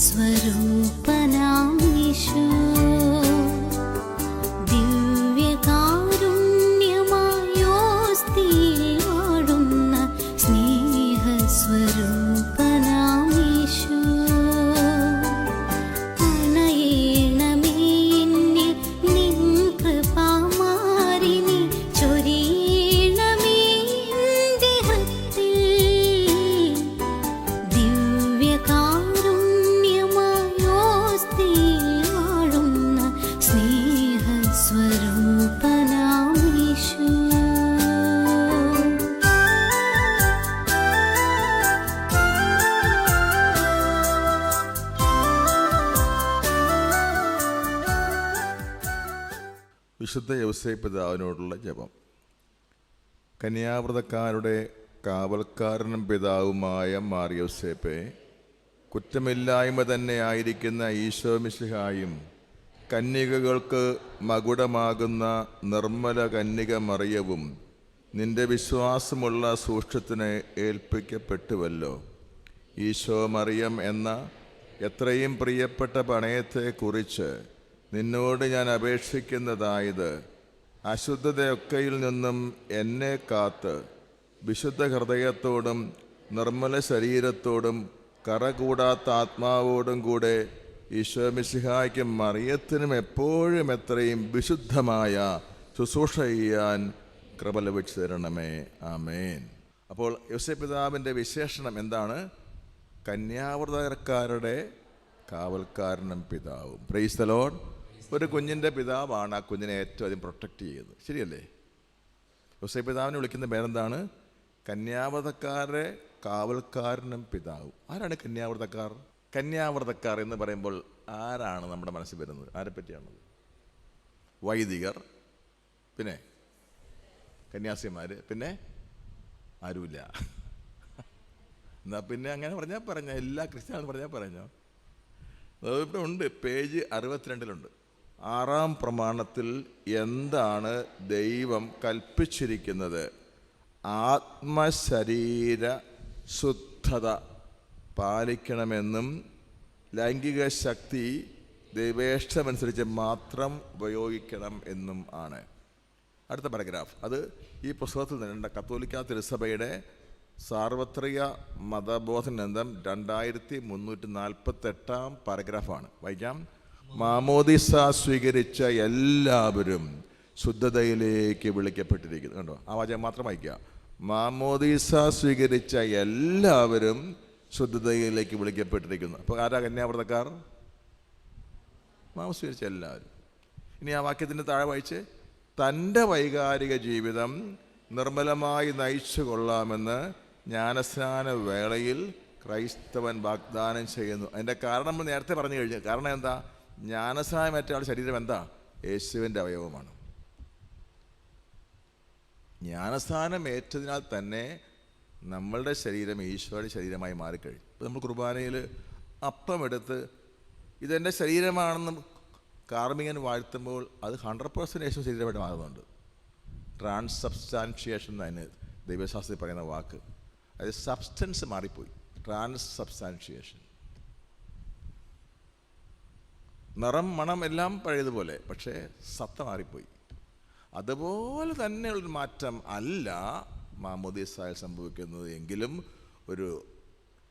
സ്വരൂപനാം യേശു ദിവ്യകാരുണ്യമായോസ്തിയിൽ വാഴുന്ന സ്നേഹസ്വരൂപനാം യേശു അണയേണമേ എന്നിൽ നിൻ കൃപാമാരിനി ചൊരിയണമേ എൻ്റെ ഹൃത്തിൽ ദിവ്യകാരുണ്യമായോസ്തിയിൽ വാഴുന്ന സ്നേഹസ്വരൂപനാം യേശു. വിശുദ്ധ യൗസേപ്പ് പിതാവിനോടുള്ള ജപം. കന്യാവ്രതക്കാരുടെ കാവൽക്കാരനും പിതാവുമായ മാർ യൗസേപ്പെ, കുറ്റമില്ലായ്മ തന്നെ ആയിരിക്കുന്ന ഈശോ മിശിഹായും കന്യകകൾക്ക് മകുടമാകുന്ന നിർമ്മല കന്യക മറിയവും നിന്റെ വിശ്വാസമുള്ള സൂക്ഷ്യത്തിന് ഏൽപ്പിക്കപ്പെട്ടുവല്ലോ. ഈശോ മറിയം എന്ന എത്രയും പ്രിയപ്പെട്ട പണയത്തെക്കുറിച്ച് നിന്നോട് ഞാൻ അപേക്ഷിക്കുന്നതായത്, അശുദ്ധതയൊക്കെയിൽ നിന്നും എന്നെ കാത്ത് വിശുദ്ധ ഹൃദയത്തോടും നിർമ്മല ശരീരത്തോടും കറകൂടാത്ത ആത്മാവോടും കൂടെ ഈശോ മിശിഹായ്ക്കും മറിയത്തിനും എപ്പോഴും എത്രയും വിശുദ്ധമായ ശുശ്രൂഷ ചെയ്യാൻ കൃപ ലഭിച്ചു തരണമേ. ആമേൻ. അപ്പോൾ യൗസേപ്പ് പിതാവിൻ്റെ വിശേഷണം എന്താണ്? കന്യാവ്രതക്കാരുടെ കാവൽക്കാരനും പിതാവും. Praise the Lord. ഒരു കുഞ്ഞിൻ്റെ പിതാവാണ് ആ കുഞ്ഞിനെ ഏറ്റവും അധികം പ്രൊട്ടക്റ്റ് ചെയ്യുന്നത്. ശരിയല്ലേ? യൗസേപ്പ് പിതാവിനെ വിളിക്കുന്ന പേരെന്താണ്? കന്യാവ്രതക്കാരുടെ കാവൽക്കാരനും പിതാവും. ആരാണ് കന്യാവ്രതക്കാർ? കന്യാവ്രതക്കാർ എന്ന് പറയുമ്പോൾ ആരാണ് നമ്മുടെ മനസ്സിൽ വരുന്നത്? ആരെ പറ്റിയാണത്? വൈദികർ, പിന്നെ കന്യാസിമാർ, പിന്നെ ആരുമില്ല. എന്നാൽ പിന്നെ അങ്ങനെ പറഞ്ഞ എല്ലാ ക്രിസ്ത്യാനും പറഞ്ഞോ. ഇവിടെ ഉണ്ട്, പേജ് 62 6-ാം പ്രമാണത്തിൽ എന്താണ് ദൈവം കൽപ്പിച്ചിരിക്കുന്നത്? ആത്മശരീര ശുദ്ധത പാലിക്കണമെന്നും ലൈംഗിക ശക്തി ദൈവേഷ്ടമനുസരിച്ച് മാത്രം ഉപയോഗിക്കണം എന്നും ആണ്. അടുത്ത പാരഗ്രാഫ്, അത് ഈ പുസ്തകത്തിൽ നിന്നുണ്ട്. കത്തോലിക്ക തിരുസഭയുടെ സാർവത്രിക മതബോധനന്തം 2348 പാരഗ്രാഫാണ്. വായിക്കാം. മാമോദിസ സ്വീകരിച്ച എല്ലാവരും ശുദ്ധതയിലേക്ക് വിളിക്കപ്പെട്ടിരിക്കുന്നു. കണ്ടോ? ആ വാചകം മാത്രം വായിക്കുക. മാമോദിസ സ്വീകരിച്ച എല്ലാവരും ശുദ്ധതയിലേക്ക് വിളിക്കപ്പെട്ടിരിക്കുന്നു. അപ്പോൾ ആരാ കന്യാവ്രതക്കാർ? മാമോ സ്വീകരിച്ച എല്ലാവരും. ഇനി ആ വാക്യത്തിൻ്റെ താഴെ വായിച്ച്, തൻ്റെ വൈകാരിക ജീവിതം നിർമ്മലമായി നയിച്ചു കൊള്ളാമെന്ന് ജ്ഞാനസ്നാന വേളയിൽ ക്രൈസ്തവൻ വാഗ്ദാനം ചെയ്യുന്നു. അതിൻ്റെ കാരണം നമ്മൾ നേരത്തെ പറഞ്ഞു കഴിഞ്ഞു. കാരണം എന്താ? ജ്ഞാനസ്നാനമേറ്റ ആളുടെ ശരീരം എന്താ? യേശുവിൻ്റെ അവയവമാണ്. ജ്ഞാനസ്നാനം ഏറ്റതിനാൽ തന്നെ നമ്മളുടെ ശരീരം ഈശോയുടെ ശരീരമായി മാറിക്കഴിഞ്ഞു. ഇപ്പോൾ നമ്മൾ കുർബാനയിൽ അപ്പം എടുത്ത് ഇതെൻ്റെ ശരീരമാണെന്ന് കാർമികൻ വാഴ്ത്തുമ്പോൾ അത് 100% യേശു ശരീരമായിട്ട് മാറുന്നുണ്ട്. ട്രാൻസ്സബ്സ്റ്റാൻഷിയേഷൻ അതിന് ദൈവശാസ്ത്രത്തിൽ പറയുന്ന വാക്ക്. അത് സബ്സ്റ്റൻസ് മാറിപ്പോയി. ട്രാൻസ്സബ്സ്റ്റാൻഷിയേഷൻ. നിറം, മണം എല്ലാം പഴയതുപോലെ, പക്ഷേ സത്ത മാറിപ്പോയി. അതുപോലെ തന്നെയുള്ളൊരു മാറ്റം അല്ല മാമോദീസായിൽ സംഭവിക്കുന്നത്. എങ്കിലും ഒരു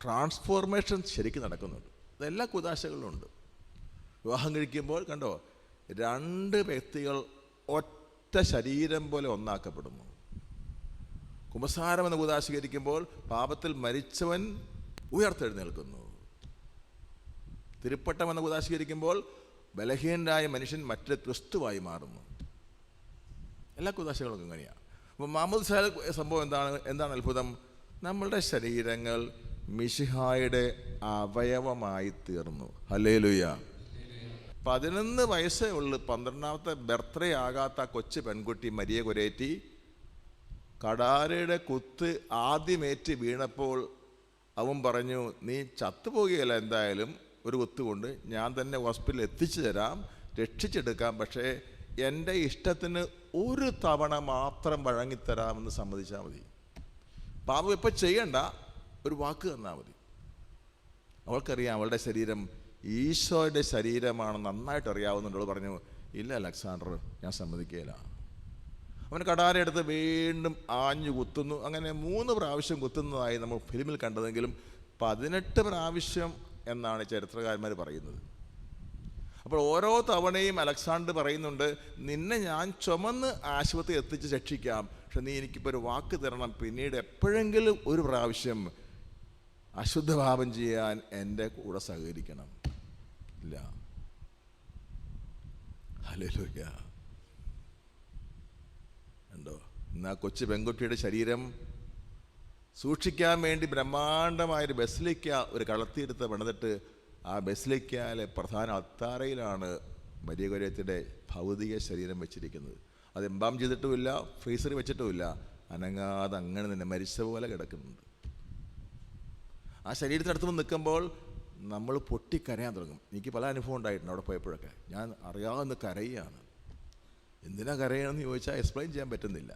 ട്രാൻസ്ഫോർമേഷൻ ശരിക്കും നടക്കുന്നുണ്ട്. അതെല്ലാ കുദാശകളിലും ഉണ്ട്. വിവാഹം കഴിക്കുമ്പോൾ കണ്ടോ, 2 വ്യക്തികൾ ഒറ്റ ശരീരം പോലെ ഒന്നാക്കപ്പെടുന്നു. കുമ്പസാരം എന്ന കുദാശ സ്വീകരിക്കുമ്പോൾ പാപത്തിൽ മരിച്ചവൻ ഉയർത്തെഴുന്നേൽക്കുന്നു. തിരുപ്പട്ടം എന്ന കുദാശ സ്വീകരിക്കുമ്പോൾ ബലഹീനനായ മനുഷ്യൻ മറ്റൊരു ക്രിസ്തുവായി മാറുന്നു. എല്ലാ കുദാശകളും ഇങ്ങനെയാണ്. അപ്പോൾ മാമോദിസ സംഭവം എന്താണ് അത്ഭുതം? നമ്മളുടെ ശരീരങ്ങൾ മിശിഹായുടെ അവയവമായി തീർന്നു. ഹല്ലേലൂയ. 11 വയസ്സേ ഉള്ളു. 12ാമത്തെ ബർത്ത്ഡേ ആകാത്ത കൊച്ചു പെൺകുട്ടി മരിയ കൊരേറ്റി കടാരയുടെ കുത്ത് ആദ്യമേറ്റ് വീണപ്പോൾ അവൻ പറഞ്ഞു, നീ ചത്തുപോകുകയല്ല, എന്തായാലും ഒരു കുത്തുകൊണ്ട് ഞാൻ തന്നെ ഹോസ്പിറ്റലിൽ എത്തിച്ചു തരാം, രക്ഷിച്ചെടുക്കാം, പക്ഷേ എൻ്റെ ഇഷ്ടത്തിന് ഒരു തവണ മാത്രം വഴങ്ങിത്തരാമെന്ന് സമ്മതിച്ചാൽ മതി. പാപം ഇപ്പം ചെയ്യണ്ട, ഒരു വാക്ക് തന്നാൽ മതി. അവൾക്കറിയാം അവളുടെ ശരീരം ഈശോയുടെ ശരീരമാണ് നന്നായിട്ട് അറിയാവുന്നുണ്ട്. പറഞ്ഞു, ഇല്ല അലക്സാണ്ടർ, ഞാൻ സമ്മതിക്കുകയില്ല. അവൻ കടാരെടുത്ത് വീണ്ടും ആഞ്ഞു കുത്തുന്നു. അങ്ങനെ 3 പ്രാവശ്യം കുത്തുന്നതായി നമ്മൾ ഫിലിമിൽ കണ്ടതെങ്കിലും 18 പ്രാവശ്യം എന്നാണ് ചരിത്രകാരന്മാർ പറയുന്നത്. അപ്പോൾ ഓരോ തവണയും അലക്സാണ്ടർ പറയുന്നുണ്ട്, നിന്നെ ഞാൻ ചുമന്ന് ആശുപത്രി എത്തിച്ച് രക്ഷിക്കാം, പക്ഷെ നീ എനിക്കിപ്പോൾ ഒരു വാക്ക് തരണം, പിന്നീട് എപ്പോഴെങ്കിലും ഒരു പ്രാവശ്യം അശുദ്ധഭാവം ചെയ്യാൻ എൻ്റെ കൂടെ സഹകരിക്കണം. ഇല്ല. ഹല്ലേലൂയ. ഉണ്ടോ? ഇന്ന് ആ കൊച്ചു പെൺകുട്ടിയുടെ ശരീരം സൂക്ഷിക്കാൻ വേണ്ടി ബ്രഹ്മാണ്ഡമായൊരു ബസിലിക്ക ഒരു കളത്തിയെടുത്ത് പണിതിട്ട് ആ ബസിലിക്കയിലെ പ്രധാന അത്താറയിലാണ് മരിയ കൊരിയത്തിൻ്റെ ഭൗതിക ശരീരം വെച്ചിരിക്കുന്നത്. അത് എംബാം ചെയ്തിട്ടുമില്ല, ഫ്രീസറിൽ വെച്ചിട്ടുമില്ല, അനങ്ങാതെ അങ്ങനെ തന്നെ മരിച്ച പോലെ കിടക്കുന്നുണ്ട്. ആ ശരീരത്തിനടുത്ത് നിൽക്കുമ്പോൾ നമ്മൾ പൊട്ടിക്കരയാൻ തുടങ്ങും. എനിക്ക് പല അനുഭവം ഉണ്ടായിട്ടുണ്ട് അവിടെ പോയപ്പോഴൊക്കെ. ഞാൻ അറിയാവുന്ന കരയാണ്. എന്തിനാ കരയണമെന്ന് ചോദിച്ചാൽ എക്സ്പ്ലെയിൻ ചെയ്യാൻ പറ്റുന്നില്ല.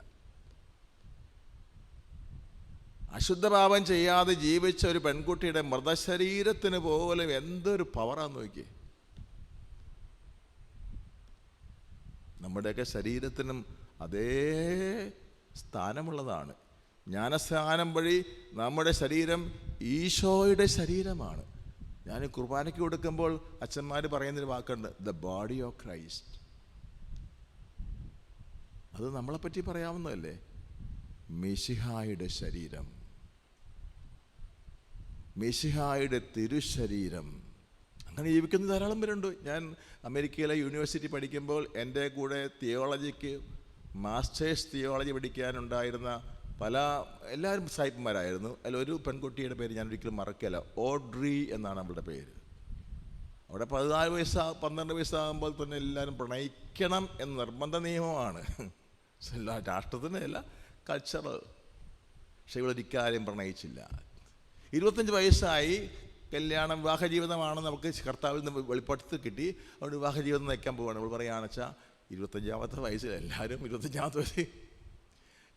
അശുദ്ധഭാവം ചെയ്യാതെ ജീവിച്ച ഒരു പെൺകുട്ടിയുടെ മൃതശരീരത്തിന് പോലും എന്തൊരു പവറാന്ന് നോക്കിയേ. നമ്മുടെയൊക്കെ ശരീരത്തിനും അതേ സ്ഥാനമുള്ളതാണ്. ജ്ഞാനസ്നാനം വഴി നമ്മുടെ ശരീരം ഈശോയുടെ ശരീരമാണ്. ഞാൻ കുർബാനയ്ക്ക് കൊടുക്കുമ്പോൾ അച്ഛന്മാർ പറയുന്നൊരു വാക്കുണ്ട്, ദ ബോഡി ഓഫ് ക്രൈസ്റ്റ്. അത് നമ്മളെപ്പറ്റി പറയാവുന്നതല്ലേ, മിശിഹായുടെ ശരീരം, മിശിഹായുടെ തിരുശരീരം. അങ്ങനെ ജീവിക്കുന്ന ധാരാളം പേരുണ്ട്. ഞാൻ അമേരിക്കയിലെ യൂണിവേഴ്സിറ്റി പഠിക്കുമ്പോൾ എൻ്റെ കൂടെ തിയോളജിക്ക് മാസ്റ്റേഴ്സ് തിയോളജി പഠിക്കാനുണ്ടായിരുന്ന എല്ലാവരും സായിപ്പന്മാരായിരുന്നു. അതിലൊരു പെൺകുട്ടിയുടെ പേര് ഞാൻ ഒരിക്കലും മറക്കില്ല, ഓഡ്രി എന്നാണ് അവളുടെ പേര്. അവിടെ 12 വയസ്സാകുമ്പോൾ തന്നെ എല്ലാവരും പ്രണയിക്കണം എന്ന് നിർബന്ധ നിയമമാണ്. എല്ലാ രാഷ്ട്രത്തിൻ്റെ അല്ല, കൾച്ചറൽ. പക്ഷെ ഇവളൊരിക്കാര്യം പ്രണയിച്ചില്ല. 25 വയസ്സായി, കല്യാണം വിവാഹ ജീവിതമാണ് നമുക്ക് കർത്താവിൽ നിന്ന് വെളിപ്പെടുത്തി കിട്ടി. അതുകൊണ്ട് വിവാഹ ജീവിതം നയിക്കാൻ പോവുകയാണ്. അവൾ പറയുകയാണെന്ന് വെച്ചാൽ 25-ാമത്തെ വയസ്സിൽ എല്ലാവരും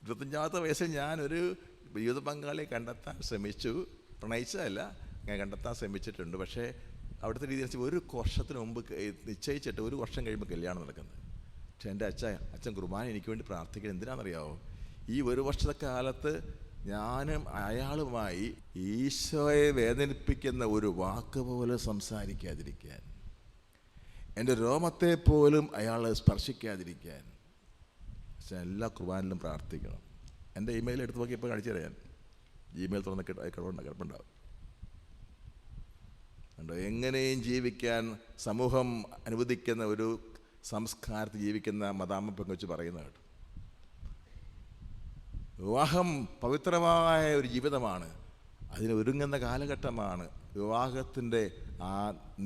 25-ാമത്തെ വയസ്സിൽ ഞാനൊരു ജീവിത പങ്കാളിയെ കണ്ടെത്താൻ ശ്രമിച്ചു. പ്രണയിച്ചതല്ല, ഞാൻ കണ്ടെത്താൻ ശ്രമിച്ചിട്ടുണ്ട്. പക്ഷേ അവിടുത്തെ രീതി വെച്ചാൽ 1 വർഷത്തിന് മുമ്പ് നിശ്ചയിച്ചിട്ട് 1 വർഷം കഴിയുമ്പോൾ കല്യാണം നടക്കുന്നത്. പക്ഷെ എൻ്റെ അച്ഛൻ കുർബാന എനിക്ക് വേണ്ടി പ്രാർത്ഥിക്കുന്നത് എന്തിനാണെന്നറിയാമോ? ഈ 1 വർഷത്തെ കാലത്ത് ഞാനും അയാളുമായി ഈശോയെ വേദനിപ്പിക്കുന്ന ഒരു വാക്ക് പോലും സംസാരിക്കാതിരിക്കാൻ, എൻ്റെ രോമത്തെ പോലും അയാൾ സ്പർശിക്കാതിരിക്കാൻ. പക്ഷെ എല്ലാ കുർബാനിലും പ്രാർത്ഥിക്കണം. എൻ്റെ ഇമെയിൽ എടുത്ത് നോക്കിയപ്പോൾ കാണിച്ചു തരാം. ജിമെയിൽ തുറന്ന് കിടപ്പുണ്ടാവും. കണ്ടോ, എങ്ങനെയും ജീവിക്കാൻ സമൂഹം അനുവദിക്കുന്ന ഒരു സംസ്കാരത്തിൽ ജീവിക്കുന്ന മദാമ്മ പെങ്കൊച്ച് പറയുന്നത് കേട്ടോ. വിവാഹം പവിത്രമായ ഒരു ജീവിതമാണ്, അതിന് ഒരുങ്ങുന്ന കാലഘട്ടമാണ്. വിവാഹത്തിൻ്റെ ആ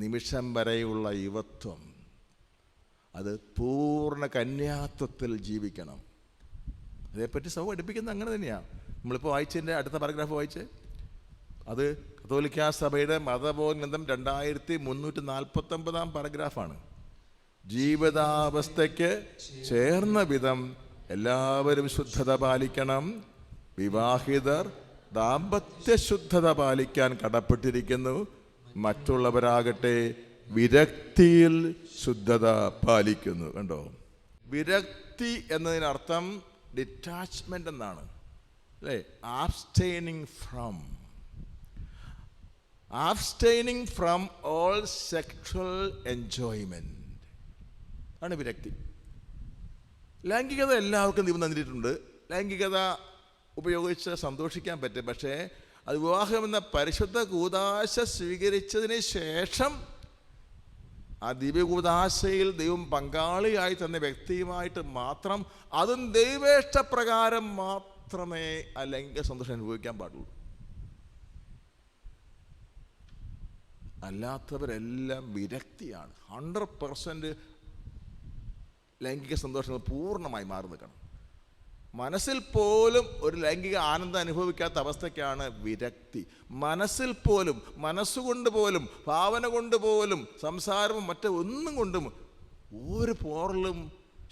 നിമിഷം വരെയുള്ള യുവത്വം, അത് പൂർണ്ണ കന്യാത്വത്തിൽ ജീവിക്കണം. അതേപ്പറ്റി സഭ പഠിപ്പിക്കുന്നത് അങ്ങനെ തന്നെയാണ്. നമ്മളിപ്പോൾ വായിച്ചതിൻ്റെ അടുത്ത പാരഗ്രാഫ് വായിച്ചേ. അത് കത്തോലിക്കാ സഭയുടെ മതബോധഗ്രന്ഥം 2349 പാരഗ്രാഫാണ്. ജീവിതാവസ്ഥയ്ക്ക് ചേർന്ന വിധം എല്ലാവരും ശുദ്ധത പാലിക്കണം. വിവാഹിതർ ദാമ്പത്യ ശുദ്ധത പാലിക്കാൻ കടപ്പെട്ടിരിക്കുന്നു. മറ്റുള്ളവരാകട്ടെ വിരക്തിയിൽ ശുദ്ധത പാലിക്കുന്നു. കണ്ടോ, വിരക്തി എന്നതിനർത്ഥം ഡിറ്റാച്ച്മെന്റ് എന്നാണ്, അല്ലേ? ആബ്സ്റ്റൈനിങ് ഫ്രം ഓൾ സെക്ഷൽ എൻജോയ്മെന്റ് ആണ് വിരക്തി. ലൈംഗികത എല്ലാവർക്കും ദൈവം തന്നിട്ടുണ്ട്. ലൈംഗികത ഉപയോഗിച്ച് സന്തോഷിക്കാൻ പറ്റും. പക്ഷേ അത് വിവാഹമെന്ന പരിശുദ്ധ കൂദാശ സ്വീകരിച്ചതിന് ശേഷം ആ ദിവ്യകൂദാശയിൽ ദൈവം പങ്കാളിയായി തന്ന വ്യക്തിയുമായിട്ട് മാത്രം, അതും ദൈവേഷ്ടപ്രകാരം മാത്രമേ ആ ലൈംഗിക സന്തോഷം അനുഭവിക്കാൻ പാടുള്ളൂ. അല്ലാത്തവരെല്ലാം വിരക്തിയാണ്. 100% ലൈംഗിക സന്തോഷങ്ങൾ പൂർണ്ണമായി മാറി നിൽക്കണം. മനസ്സിൽ പോലും ഒരു ലൈംഗിക ആനന്ദം അനുഭവിക്കാത്ത അവസ്ഥയ്ക്കാണ് വിരക്തി. മനസ്സിൽ പോലും, മനസ്സുകൊണ്ട് പോലും, ഭാവന കൊണ്ട് പോലും, സംസാരവും മറ്റൊന്നും കൊണ്ടും ഒരു പോറലും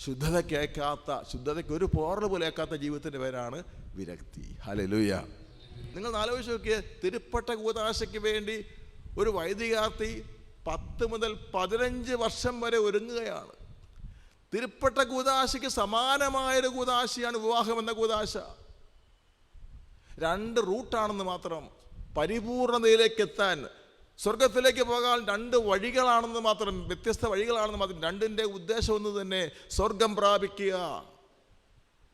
ശുദ്ധതയ്ക്ക് ഒരു പോറൽ പോലും ഏക്കാത്ത ജീവിതത്തിൻ്റെ പേരാണ് വിരക്തി. ഹല്ലേലൂയ. നിങ്ങൾ ആലോചിച്ച് നോക്കിയേ, തിരുപ്പട്ട കൂദാശയ്ക്ക് വേണ്ടി ഒരു വൈദികാർത്തി 10 മുതൽ 15 വർഷം വരെ ഒരുങ്ങുകയാണ്. തിരുപ്പട്ട കൂദാശയ്ക്ക് സമാനമായൊരു കൂദാശയാണ് വിവാഹം എന്ന കൂദാശ. 2 റൂട്ടാണെന്ന് മാത്രം. പരിപൂർണതയിലേക്ക് എത്താൻ, സ്വർഗത്തിലേക്ക് പോകാൻ 2 വഴികളാണെന്ന് മാത്രം, വ്യത്യസ്ത വഴികളാണെന്ന് മാത്രം. 2ൻ്റെ ഉദ്ദേശം ഒന്ന് തന്നെ, സ്വർഗം പ്രാപിക്കുക,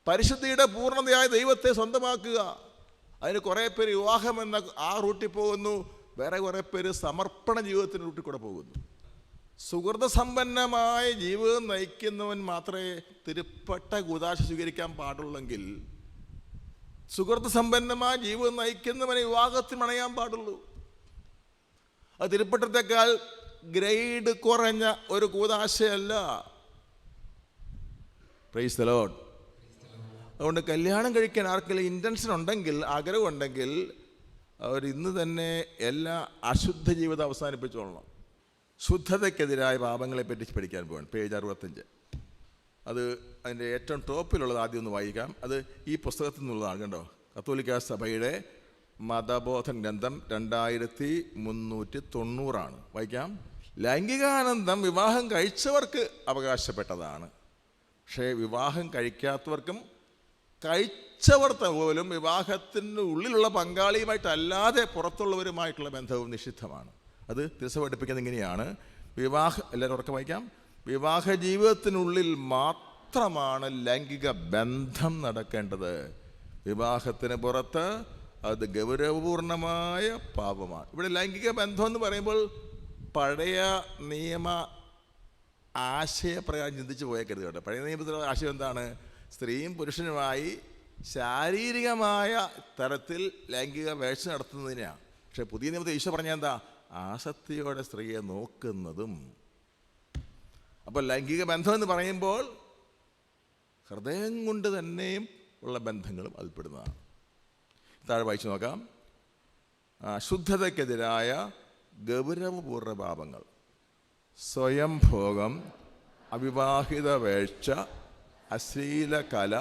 പരിശുദ്ധിയുടെ പൂർണ്ണതയായ ദൈവത്തെ സ്വന്തമാക്കുക. അതിന് കുറേ പേര് വിവാഹം എന്ന ആ റൂട്ടിൽ പോകുന്നു, വേറെ കുറേ പേര് സമർപ്പണ ജീവിതത്തിൻ്റെ റൂട്ടിൽ കൂടെ പോകുന്നു. സുഹൃതസമ്പന്നമായ ജീവിതം നയിക്കുന്നവൻ മാത്രമേ തിരുപ്പട്ട കൂദാശ സ്വീകരിക്കാൻ പാടുള്ളെങ്കിൽ, സുഹൃതസമ്പന്നമായ ജീവിതം നയിക്കുന്നവനെ വിവാഹത്തിന് അണയാൻ പാടുള്ളൂ. അത് തിരുപ്പട്ടത്തേക്കാൾ ഗ്രേഡ് കുറഞ്ഞ ഒരു കൂദാശയല്ല. Praise the Lord. അതുകൊണ്ട് കല്യാണം കഴിക്കാൻ ആർക്കെങ്കിലും ഇൻറ്റൻഷൻ ഉണ്ടെങ്കിൽ, ആഗ്രഹമുണ്ടെങ്കിൽ, അവർ ഇന്ന് തന്നെ എല്ലാ അശുദ്ധ ജീവിതം അവസാനിപ്പിച്ചോളണം. ശുദ്ധതയ്ക്കെതിരായ പാപങ്ങളെപ്പറ്റി പഠിക്കാൻ പോവാണ്. പേജ് 65. അത് അതിൻ്റെ ഏറ്റവും ടോപ്പിലുള്ളത് ആദ്യം ഒന്ന് വായിക്കാം. അത് ഈ പുസ്തകത്തിൽ നിന്നുള്ളതാണ്. കണ്ടോ, കത്തോലിക്ക സഭയുടെ മതബോധൻ ഗ്രന്ഥം 2390. വായിക്കാം. ലൈംഗികാനന്ദം വിവാഹം കഴിച്ചവർക്ക് അവകാശപ്പെട്ടതാണ്. പക്ഷേ വിവാഹം കഴിക്കാത്തവർക്കും കഴിച്ചവർ പോലും വിവാഹത്തിൻ്റെ ഉള്ളിലുള്ള പങ്കാളിയുമായിട്ടല്ലാതെ പുറത്തുള്ളവരുമായിട്ടുള്ള ബന്ധവും നിഷിദ്ധമാണ്. അത് തിരുസഭ പഠിപ്പിക്കുന്നത് ഇങ്ങനെയാണ്. എല്ലാവരും ഉറക്കെ വായിക്കാം. വിവാഹ ജീവിതത്തിനുള്ളിൽ മാത്രമാണ് ലൈംഗിക ബന്ധം നടക്കേണ്ടത്. വിവാഹത്തിന് പുറത്ത് അത് ഗൗരവപൂർണമായ പാപമാണ്. ഇവിടെ ലൈംഗിക ബന്ധം എന്ന് പറയുമ്പോൾ പഴയ നിയമ ആശയപ്രകാരം ചിന്തിച്ച് പോയേക്കരുത് കേട്ടോ. പഴയ നിയമത്തിലുള്ള ആശയം എന്താണ്? സ്ത്രീയും പുരുഷനുമായി ശാരീരികമായ തരത്തിൽ ലൈംഗിക വേഴ്ച നടത്തുന്നതിനാണ്. പക്ഷെ പുതിയ നിയമത്തിൽ ഈശോ പറഞ്ഞാൽ എന്താ? ആസക്തിയോടെ സ്ത്രീയെ നോക്കുന്നതും. അപ്പോൾ ലൈംഗിക ബന്ധം എന്ന് പറയുമ്പോൾ ഹൃദയം കൊണ്ട് തന്നെയും ഉള്ള ബന്ധങ്ങളും അതിൽപ്പെടുന്നതാണ്. താഴെ വായിച്ചു നോക്കാം. ശുദ്ധതയ്ക്കെതിരായ ഗൗരവപൂർണ്ണ പാപങ്ങൾ: സ്വയംഭോഗം, അവിവാഹിത വേഴ്ച, അശ്ലീല കല,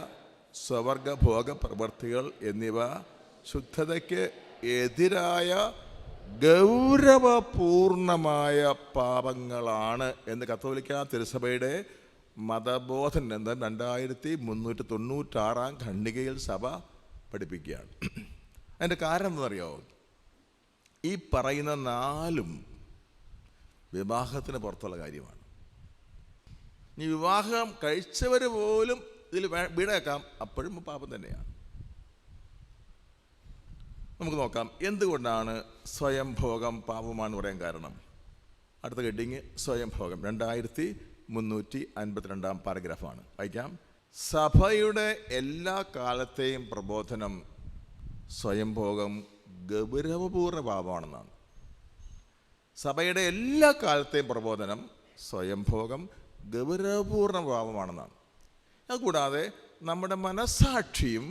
സ്വവർഗഭോഗ പ്രവൃത്തികൾ എന്നിവ ശുദ്ധതയ്ക്ക് എതിരായ ഗൗരവപൂർണമായ പാപങ്ങളാണ് എന്ന് കത്തോലിക്ക തിരുസഭയുടെ മതബോധൻ ഗ്രന്ഥം 2396 ഖണ്ഡികയിൽ സഭ പഠിപ്പിക്കുകയാണ്. അതിൻ്റെ കാരണം എന്താണെന്നറിയോ? ഈ പറയുന്ന 4ഉം വിവാഹത്തിന് പുറത്തുള്ള കാര്യമാണ്. ഈ വിവാഹം കഴിച്ചവർ പോലും ഇതിൽ വീടേക്കാം, അപ്പോഴും പാപം തന്നെയാണ്. നമുക്ക് നോക്കാം എന്തുകൊണ്ടാണ് സ്വയംഭോഗം പാപമാണെന്ന് പറയാൻ കാരണം. അടുത്ത ഹെഡിങ് സ്വയംഭോഗം, 2352 പാരഗ്രാഫാണ്. വായിക്കാം. സഭയുടെ എല്ലാ കാലത്തെയും പ്രബോധനം സ്വയംഭോഗം ഗൗരവപൂർണ്ണ പാപമാണെന്നാണ്. സഭയുടെ എല്ലാ കാലത്തെയും പ്രബോധനം സ്വയംഭോഗം ഗൗരവപൂർണ്ണ പാപമാണെന്നാണ്. അതുകൂടാതെ നമ്മുടെ മനസ്സാക്ഷിയും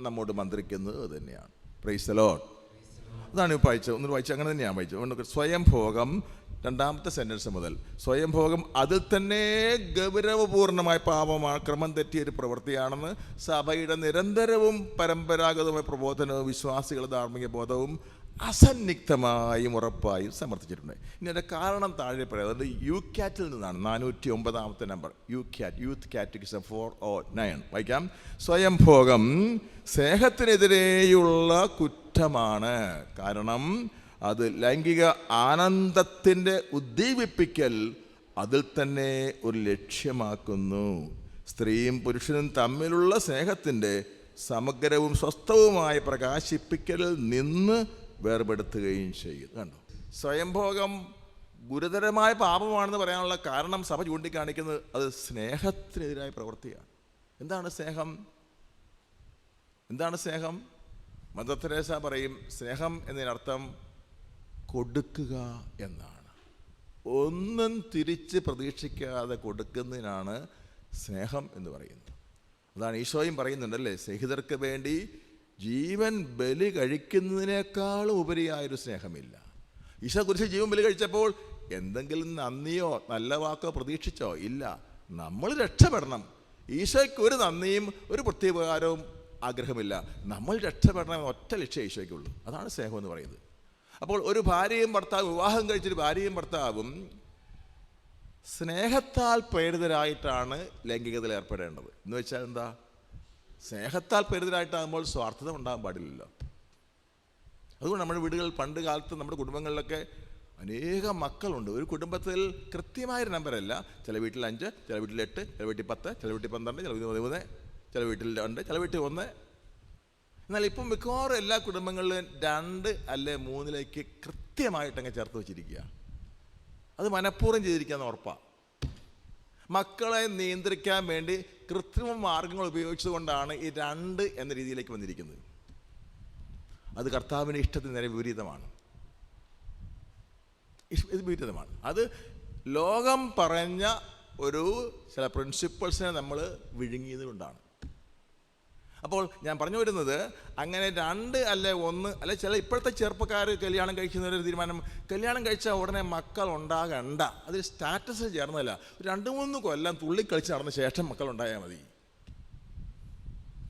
നമ്മോട് മന്ത്രിക്കുന്നത് തന്നെയാണ്. Praise the Lord. അതാണ് ഇപ്പോൾ വായിച്ചത്. ഒന്നും വായിച്ചത് അങ്ങനെ തന്നെയാണ് വായിച്ചത്. സ്വയംഭോഗം, 2ാമത്തെ സെൻറ്റൻസ് മുതൽ, സ്വയംഭോഗം അതിൽ തന്നെ ഗൗരവപൂർണമായ പാപമാണ്, ക്രമം തെറ്റിയൊരു പ്രവൃത്തിയാണെന്ന് സഭയുടെ നിരന്തരവും പരമ്പരാഗതമായ പ്രബോധനവും വിശ്വാസികളുടെ ധാർമ്മിക ബോധവും അസന്നിഗ്ധമായും ഉറപ്പായും സമർത്ഥിച്ചിട്ടുണ്ട്. ഇനി അതിൻ്റെ കാരണം താഴെ പറയാം. അത് യുക്യാറ്റിൽ നിന്നാണ്, 409 നമ്പർ, യുക്യാറ്റ്, യൂത്ത് കാറ്റഗിസം 409. വായിക്കാം. സ്വയംഭോഗം സ്നേഹത്തിനെതിരെയുള്ള കുറ്റമാണ്. കാരണം അത് ലൈംഗിക ആനന്ദത്തിൻ്റെ ഉദ്ദീപിപ്പിക്കൽ അതിൽ തന്നെ ഒരു ലക്ഷ്യമാക്കുന്നു. സ്ത്രീയും പുരുഷനും തമ്മിലുള്ള സ്നേഹത്തിൻ്റെ സമഗ്രവും സ്വസ്ഥവുമായ പ്രകാശിപ്പിക്കലിൽ നിന്ന് വേർപെടുത്തുകയും ചെയ്യും. കണ്ടോ, സ്വയംഭോഗം ഗുരുതരമായ പാപമാണെന്ന് പറയാനുള്ള കാരണം സഭ ചൂണ്ടിക്കാണിക്കുന്നത് അത് സ്നേഹത്തിനെതിരായ പ്രവൃത്തിയാണ്. എന്താണ് സ്നേഹം? എന്താണ് സ്നേഹം? മദർ തെരേസ പറയും, സ്നേഹം എന്നതിനർത്ഥം കൊടുക്കുക എന്നാണ്. ഒന്നും തിരിച്ച് പ്രതീക്ഷിക്കാതെ കൊടുക്കുന്നതിനാണ് സ്നേഹം എന്ന് പറയുന്നത്. അതാണ് ഈശോയും പറയുന്നുണ്ടല്ലേ, സ്നേഹിതർക്ക് വേണ്ടി ജീവൻ ബലി കഴിക്കുന്നതിനേക്കാളും ഉപരിയായൊരു സ്നേഹമില്ല. ഈശോ കുരിശിൽ ജീവൻ ബലി കഴിച്ചപ്പോൾ എന്തെങ്കിലും നന്ദിയോ നല്ല വാക്കോ പ്രതീക്ഷിച്ചോ? ഇല്ല. നമ്മൾ രക്ഷപ്പെടണം. ഈശോയ്ക്ക് ഒരു നന്ദിയും ഒരു പ്രത്യുപകാരവും ആഗ്രഹമില്ല. നമ്മൾ രക്ഷപ്പെടണം, ഒറ്റ ലക്ഷ്യം ഈശോയ്ക്കുള്ളൂ. അതാണ് സ്നേഹം എന്ന് പറയുന്നത്. അപ്പോൾ ഒരു ഭാര്യയും ഭർത്താവും, വിവാഹം കഴിച്ചൊരു ഭാര്യയും ഭർത്താവും സ്നേഹത്താൽ പ്രേരിതരായിട്ടാണ് ലൈംഗികതയിൽ ഏർപ്പെടേണ്ടത്. എന്ന് വെച്ചാൽ എന്താ? സ്നേഹത്താൽ പ്രേരിതരായിട്ടാകുമ്പോൾ സ്വാർത്ഥത ഉണ്ടാകാൻ പാടില്ലല്ലോ. അതുകൊണ്ട് നമ്മുടെ വീടുകളിൽ പണ്ട് കാലത്ത് നമ്മുടെ കുടുംബങ്ങളിലൊക്കെ അനേകം മക്കളുണ്ട്. ഒരു കുടുംബത്തിൽ കൃത്യമായൊരു നമ്പരല്ല. ചില വീട്ടിൽ 5, ചില വീട്ടിൽ 8, ചില വീട്ടിൽ 10, ചില വീട്ടിൽ 12, ചില വീട്ടിൽ 13, ചില വീട്ടിൽ 2, ചില വീട്ടിൽ 1. എന്നാൽ ഇപ്പം മിക്കവാറും എല്ലാ കുടുംബങ്ങളിലും 2 അല്ലെ 3ലേക്ക് കൃത്യമായിട്ടങ്ങ് ചേർത്ത് വെച്ചിരിക്കുക. അത് മനഃപൂർവ്വം ചെയ്തിരിക്കുകയെന്ന് ഉറപ്പാണ്. മക്കളെ നിയന്ത്രിക്കാൻ വേണ്ടി കൃത്രിമ മാർഗങ്ങൾ ഉപയോഗിച്ചുകൊണ്ടാണ് ഈ 2 എന്ന രീതിയിലേക്ക് വന്നിരിക്കുന്നത്. അത് കർത്താവിൻ്റെ ഇഷ്ടത്തിന് നേരെ വിപരീതമാണ്. ഇത് വിപരീതമാണ്. അത് ലോകം പറഞ്ഞ ഒരു ചില പ്രിൻസിപ്പിൾസിനെ നമ്മൾ വിഴുങ്ങിയത് കൊണ്ടാണ്. അപ്പോൾ ഞാൻ പറഞ്ഞു വരുന്നത്, അങ്ങനെ 2 അല്ലെ 1 അല്ലെ ചില ഇപ്പോഴത്തെ ചെറുപ്പക്കാർ കല്യാണം കഴിക്കുന്നവരൊരു തീരുമാനം, കല്യാണം കഴിച്ചാൽ ഉടനെ മക്കൾ ഉണ്ടാകണ്ട, അതിൽ സ്റ്റാറ്റസ് ചേർന്നതല്ല. 2-3 കൊല്ലം തുള്ളിക്കളിച്ച് നടന്ന ശേഷം മക്കൾ ഉണ്ടായാൽ മതി.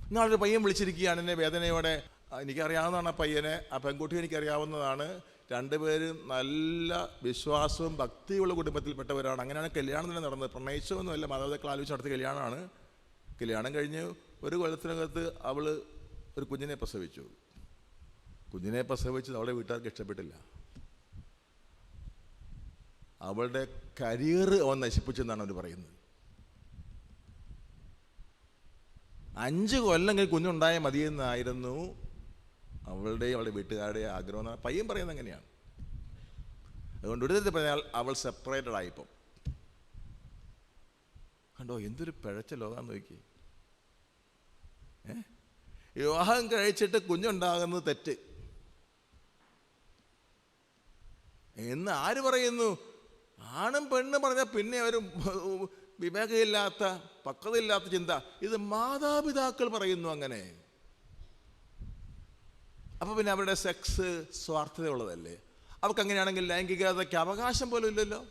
ഇന്നാളൊരു പയ്യൻ വിളിച്ചിരിക്കുകയാണ് എന്നെ വേദനയോടെ. എനിക്കറിയാവുന്നതാണ് ആ പയ്യനെ, ആ പെൺകുട്ടി എനിക്കറിയാവുന്നതാണ്. 2 പേരും നല്ല വിശ്വാസവും ഭക്തിയുള്ള കുടുംബത്തിൽപ്പെട്ടവരാണ്. അങ്ങനെയാണ് കല്യാണം തന്നെ നടന്നത്. പ്രണയിച്ചൊന്നുമല്ല, മാതാപിതാക്കൾ ആലോചിച്ച് നടത്തിയ കല്യാണമാണ്. കല്യാണം കഴിഞ്ഞ് 1 കൊല്ലത്തിനകത്ത് അവൾ ഒരു കുഞ്ഞിനെ പ്രസവിച്ചു. കുഞ്ഞിനെ പ്രസവിച്ചത് അവളുടെ വീട്ടുകാർക്ക് ഇഷ്ടപ്പെട്ടില്ല. അവളുടെ കരിയർ അവൻ നശിപ്പിച്ചെന്നാണ് അവർ പറയുന്നത്. 5 കൊല്ലം കഴിഞ്ഞ് കുഞ്ഞുണ്ടായാൽ മതിയെന്നായിരുന്നു അവളുടെയും അവളുടെ വീട്ടുകാരുടെ ആഗ്രഹം എന്നാണ് പയ്യൻ പറയുന്നത്. അങ്ങനെയാണ്. അതുകൊണ്ട് ഒരു തരത്തിൽ പറഞ്ഞാൽ അവൾ സെപ്പറേറ്റഡ് ആയിപ്പം. കണ്ടോ എന്തൊരു പിഴച്ച ലോകാന്ന് നോക്കി. വിവാഹം കഴിച്ചിട്ട് കുഞ്ഞുണ്ടാകുന്നത് തെറ്റ് എന്ന് ആര് പറയുന്നു? ആണും പെണ്ണും പറഞ്ഞാൽ പിന്നെ ഒരു വിവേകമില്ലാത്ത പക്വതയില്ലാത്ത ചിന്ത. ഇത് മാതാപിതാക്കൾ പറയുന്നു അങ്ങനെ. അപ്പോൾ പിന്നെ അവരുടെ സെക്സ് സ്വാർത്ഥതയുള്ളതല്ലേ? അവർക്ക് അങ്ങനെയാണെങ്കിൽ ലൈംഗികതയ്ക്ക് അവകാശം പോലും ഇല്ലല്ലോ.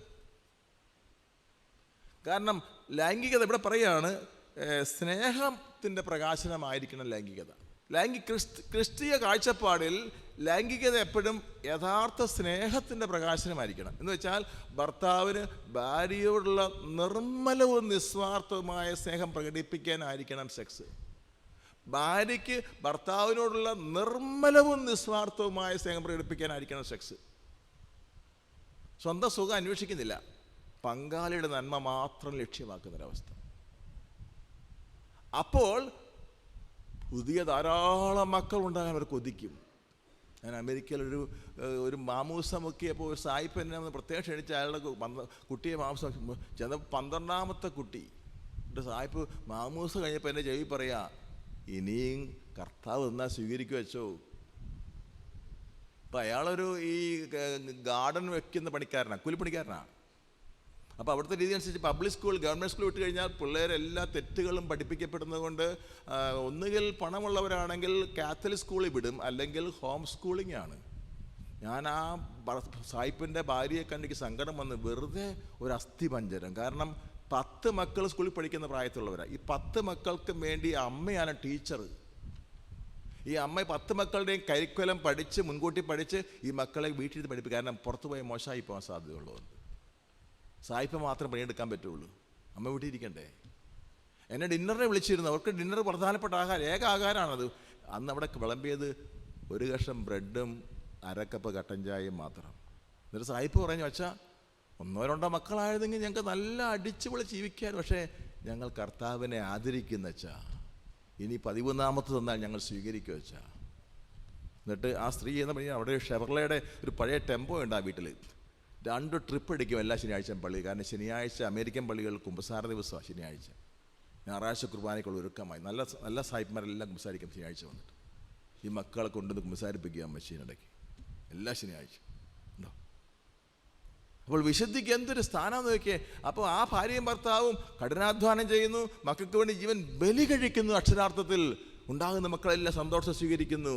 കാരണം ലൈംഗികത ഇവിടെ പറയുകയാണ്, സ്നേഹത്തിൻ്റെ പ്രകാശനമായിരിക്കണം ലൈംഗികത. ക്രിസ്തീയ കാഴ്ചപ്പാടിൽ ലൈംഗികത എപ്പോഴും യഥാർത്ഥ സ്നേഹത്തിൻ്റെ പ്രകാശനമായിരിക്കണം. എന്ന് വെച്ചാൽ ഭർത്താവിന് ഭാര്യയോടുള്ള നിർമ്മലവും നിസ്വാർത്ഥവുമായ സ്നേഹം പ്രകടിപ്പിക്കാനായിരിക്കണം സെക്സ്. ഭാര്യയ്ക്ക് ഭർത്താവിനോടുള്ള നിർമ്മലവും നിസ്വാർത്ഥവുമായ സ്നേഹം പ്രകടിപ്പിക്കാനായിരിക്കണം സെക്സ്. സ്വന്തം സുഖം അന്വേഷിക്കുന്നില്ല, പങ്കാളിയുടെ നന്മ മാത്രം ലക്ഷ്യമാക്കുന്നൊരവസ്ഥ. അപ്പോൾ പുതിയ ധാരാളം മക്കൾ ഉണ്ടാകാൻ അവർ കൊതിക്കും. ഞാൻ അമേരിക്കയിൽ ഒരു മാമൂസം മുക്കിയപ്പോൾ ഒരു സായിപ്പ് എന്നെ ഒന്ന് പ്രത്യേകം ക്ഷണിച്ച അയാളുടെ കുട്ടിയെ മാംസം ചെന്ന 12ാമത്തെ കുട്ടി. എൻ്റെ സായിപ്പ് മാമൂസ കഴിഞ്ഞപ്പോൾ എൻ്റെ ചെവി പറയാ, ഇനിയും കർത്താവ് എന്നാൽ സ്വീകരിക്കുക വെച്ചോ. അപ്പം അയാളൊരു ഈ ഗാർഡൻ വെക്കുന്ന പണിക്കാരനാണ്, കൂലിപ്പണിക്കാരനാണ്. അപ്പോൾ അവിടുത്തെ രീതി അനുസരിച്ച് പബ്ലിക് സ്കൂൾ, ഗവൺമെൻറ് സ്കൂൾ വിട്ട് കഴിഞ്ഞാൽ പിള്ളേരെല്ലാ തെറ്റുകളും പഠിപ്പിക്കപ്പെടുന്നത് കൊണ്ട് ഒന്നുകിൽ പണമുള്ളവരാണെങ്കിൽ കാത്തലിക് സ്കൂളിൽ വിടും, അല്ലെങ്കിൽ ഹോം സ്കൂളിംഗ് ആണ്. ഞാൻ ആ സായിപ്പിൻ്റെ ഭാര്യയെ കണ്ടെനിക്ക് സങ്കടം വന്ന്, വെറുതെ ഒരു അസ്ഥിപഞ്ജരം. കാരണം 10 മക്കൾ സ്കൂളിൽ പഠിക്കുന്ന പ്രായത്തിലുള്ളവരാണ്. ഈ 10 മക്കൾക്കും വേണ്ടി അമ്മയാണ് ടീച്ചർ. ഈ അമ്മ 10 മക്കളുടെയും കരിക്കുലം പഠിച്ച് മുൻകൂട്ടി പഠിച്ച് ഈ മക്കളെ വീട്ടിൽ പഠിപ്പിക്കും. കാരണം പുറത്തു പോയി മോശമായി പോകാൻ സാധ്യതയുള്ളതുകൊണ്ട് സായിപ്പ് മാത്രം പണിയെടുക്കാൻ പറ്റുള്ളൂ, അമ്മ വീട്ടിൽ ഇരിക്കണ്ടേ. എന്നെ ഡിന്നറിനെ വിളിച്ചിരുന്നു. അവർക്ക് ഡിന്നർ പ്രധാനപ്പെട്ട ആഹാരം, ഏക ആഹാരമാണത്. അന്ന് അവിടെ വിളമ്പിയത് 1 കഷ്ണം ബ്രെഡും 1/2 കപ്പ് കട്ടൻ ചായയും മാത്രം. എന്നിട്ട് സായിപ്പ് പറഞ്ഞു, വച്ചാൽ 1-2 മക്കളായതെങ്കിൽ ഞങ്ങൾക്ക് നല്ല അടിച്ചുപൊളി ജീവിക്കാൻ, പക്ഷേ ഞങ്ങൾ കർത്താവിനെ ആദരിക്കുന്ന വെച്ചാ, ഇനി 13ാമത്തെ തന്നാൽ ഞങ്ങൾ സ്വീകരിക്കുക വെച്ചാ. എന്നിട്ട് ആ സ്ത്രീ എന്ന് പറഞ്ഞാൽ അവിടെ ഷെവർലയുടെ ഒരു പഴയ ടെമ്പോ ഉണ്ട് ആ വീട്ടിൽ. 2 ട്രിപ്പ് അടിക്കും എല്ലാ ശനിയാഴ്ചയും പള്ളി. കാരണം ശനിയാഴ്ച അമേരിക്കൻ പള്ളികൾ കുമ്പസാര ദിവസമാണ് ശനിയാഴ്ച. ഞായറാഴ്ച കുർബാനയ്ക്കുള്ള ഒരുക്കമായി നല്ല നല്ല സായിപ്പ്മാരെല്ലാം കുമ്പസാരിക്കും ശനിയാഴ്ച വന്നിട്ട്. ഈ മക്കളെ കൊണ്ടുവന്ന് കുമ്പസാരിപ്പിക്കുക അമ്മച്ചീനിടയ്ക്ക് എല്ലാ ശനിയാഴ്ച ഉണ്ടോ. അപ്പോൾ വിശുദ്ധിക്ക് എന്തൊരു സ്ഥാനമാണെന്ന് നോക്കിയേ. അപ്പോൾ ആ ഭാര്യയും ഭർത്താവും കഠിനാധ്വാനം ചെയ്യുന്നു, മക്കൾക്ക് വേണ്ടി ജീവൻ ബലി കഴിക്കുന്നു. അക്ഷരാർത്ഥത്തിൽ ഉണ്ടാകുന്ന മക്കളെല്ലാം സന്തോഷം സ്വീകരിക്കുന്നു.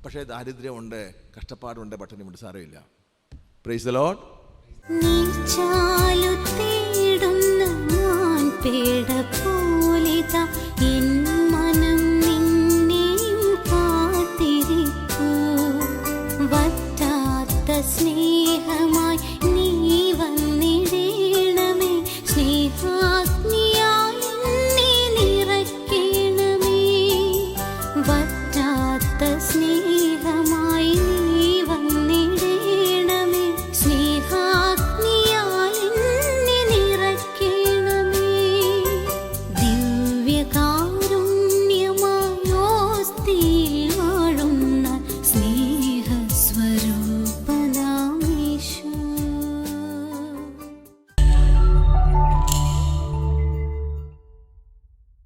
പക്ഷേ ദാരിദ്ര്യമുണ്ട്, കഷ്ടപ്പാടുണ്ട്, പട്ടിണിയുണ്ട്, സാരമില്ല. Praise the Lord. നീ ചാലു തേടുന്ന ഞാൻ